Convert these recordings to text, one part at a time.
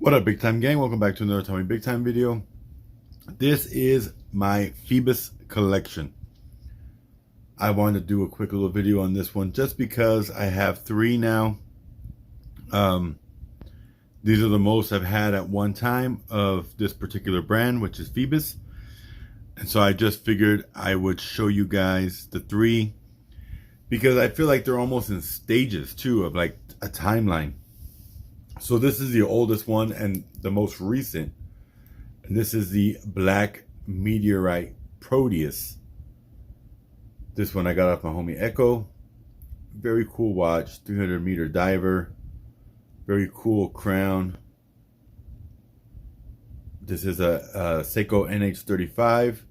What up, big time gang? Welcome back to another Tommy Big Time video. This is my Phoibos collection. I wanted to do a quick little video on this one just because I have three now. These are the most I've had at one time of this particular brand, which is Phoibos. And so I just figured I would show you guys the three because I feel like they're almost in stages too of like a timeline. So this is the oldest one and the most recent. And this is the Black Meteorite Proteus. This one I got off my homie Echo. Very cool watch, 300 meter diver. Very cool crown. This is a Seiko NH35.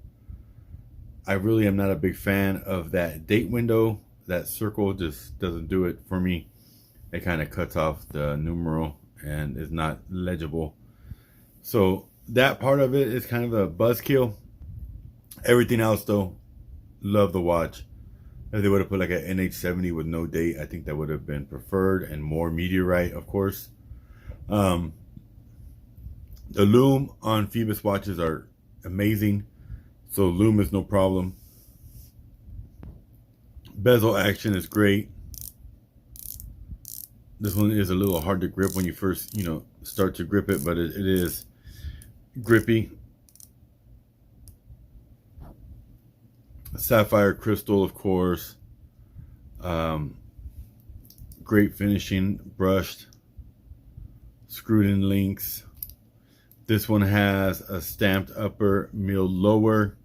I really am not a big fan of that date window. That circle just doesn't do it for me. It kind of cuts off the numeral and is not legible. So that part of it is kind of a buzzkill. Everything else though, love the watch. If they would have put like an NH70 with no date, I think that would have been preferred and more meteorite, of course. The lume on Phoibos watches are amazing. So lume is no problem. Bezel action is great. This one is a little hard to grip when you first, start to grip it, but it is grippy. Sapphire crystal, of course. Great finishing, brushed, screwed in links. This one has a stamped upper, milled lower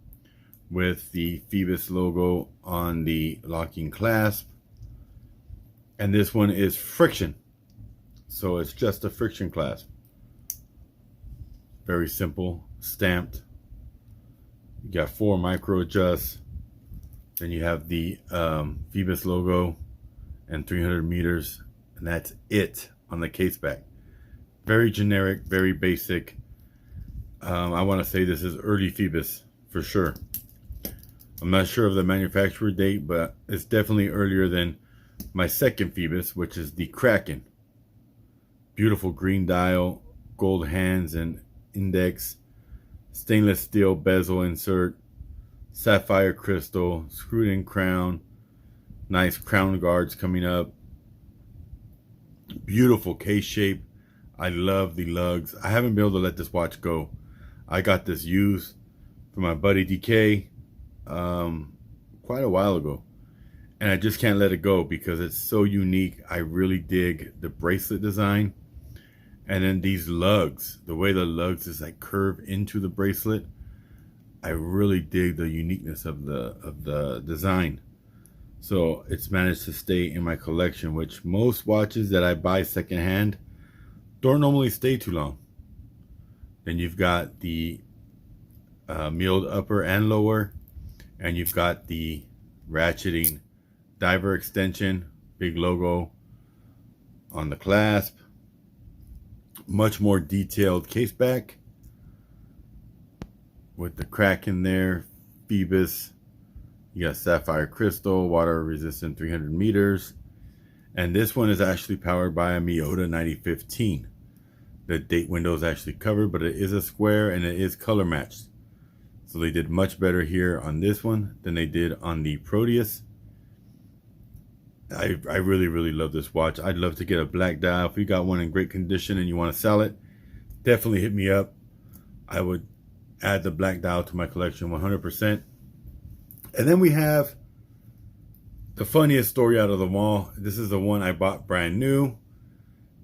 with the Phoibos logo on the locking clasp. And this one is friction. So it's just a friction clasp. Very simple, stamped. You got 4 micro adjusts. Then you have the Phoibos logo and 300 meters. And that's it on the case back. Very generic, very basic. I want to say this is early Phoibos for sure. I'm not sure of the manufacturer date, but it's definitely earlier than my second Phoibos, which is the Kraken. Beautiful green dial, gold hands and index, stainless steel bezel insert, sapphire crystal, screwed in crown, nice crown guards coming up. Beautiful case shape. I love the lugs. I haven't been able to let this watch go. I got this used for my buddy DK quite a while ago. And I just can't let it go because it's so unique. I really dig the bracelet design. And then these lugs, the way the lugs is like curved into the bracelet. I really dig the uniqueness of the design. So it's managed to stay in my collection, which most watches that I buy secondhand don't normally stay too long. Then you've got the milled upper and lower, and you've got the ratcheting diver extension, big logo on the clasp, much more detailed case back with the crack in there, Phoibos. You got sapphire crystal, water resistant 300 meters. And this one is actually powered by a Miyota 9015. The date window is actually covered, but it is a square and it is color matched. So they did much better here on this one than they did on the Proteus. I really, really love this watch. I'd love to get a black dial. If you got one in great condition and you want to sell it, definitely hit me up. I would add the black dial to my collection 100%. And then we have the funniest story out of them all. This is the one I bought brand new.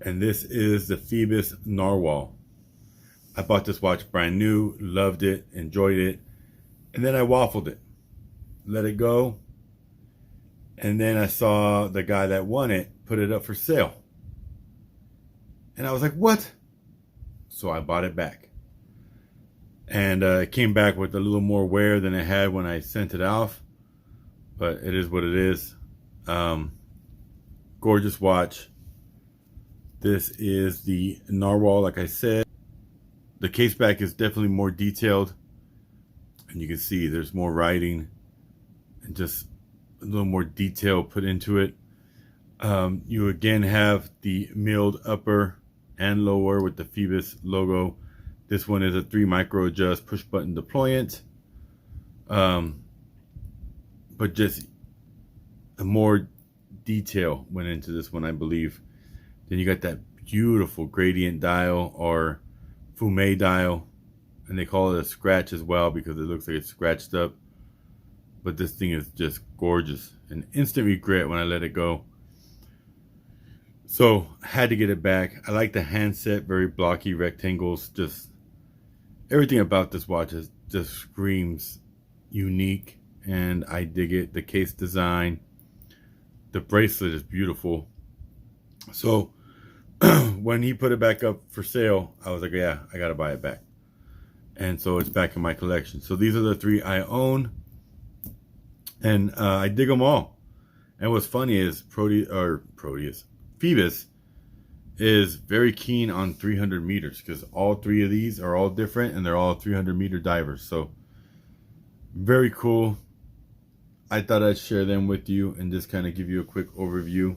And this is the Phoibos Narwhal. I bought this watch brand new, loved it, enjoyed it. And then I waffled it. Let it go. And then I saw the guy that won it put it up for sale. And I was like, what? So I bought it back. And it came back with a little more wear than it had when I sent it off. But it is what it is. Gorgeous watch. This is the Narwhal, like I said. The case back is definitely more detailed. And you can see there's more writing and just a little more detail put into it. You again have the milled upper and lower with the Phoibos logo. This one is a 3 micro adjust push button deployant. But just more detail went into this one, I believe. Then you got that beautiful gradient dial or fume dial, and they call it a scratch as well because it looks like it's scratched up. But this thing is just gorgeous. An instant regret when I let it go. So had to get it back. I like the handset, very blocky rectangles. Just everything about this watch just screams unique, and I dig it. The case design, the bracelet is beautiful. So when he put it back up for sale, I was like, yeah, I gotta buy it back. And so it's back in my collection. So these are the 3 I own, and I dig them all. And what's funny is Phoibos is very keen on 300 meters because all 3 of these are all different, and they're all 300-meter divers. So very cool. I thought I'd share them with you and just kind of give you a quick overview.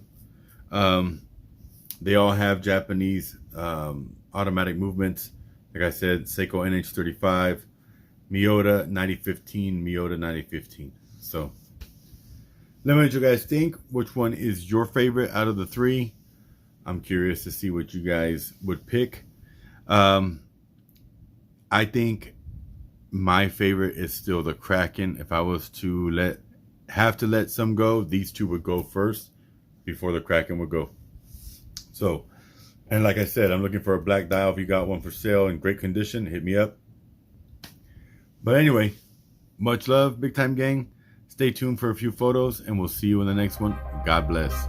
They all have Japanese automatic movements. Like I said, Seiko NH35, Miyota 9015, Miyota 9015. So let me know what you guys think. Which one is your favorite out of the 3? I'm curious to see what you guys would pick. I think my favorite is still the Kraken. If I was to have to let some go, these 2 would go first before the Kraken would go. So, and like I said, I'm looking for a black dial. If you got one for sale in great condition, hit me up. But anyway, much love, big time gang. Stay tuned for a few photos, and we'll see you in the next one. God bless.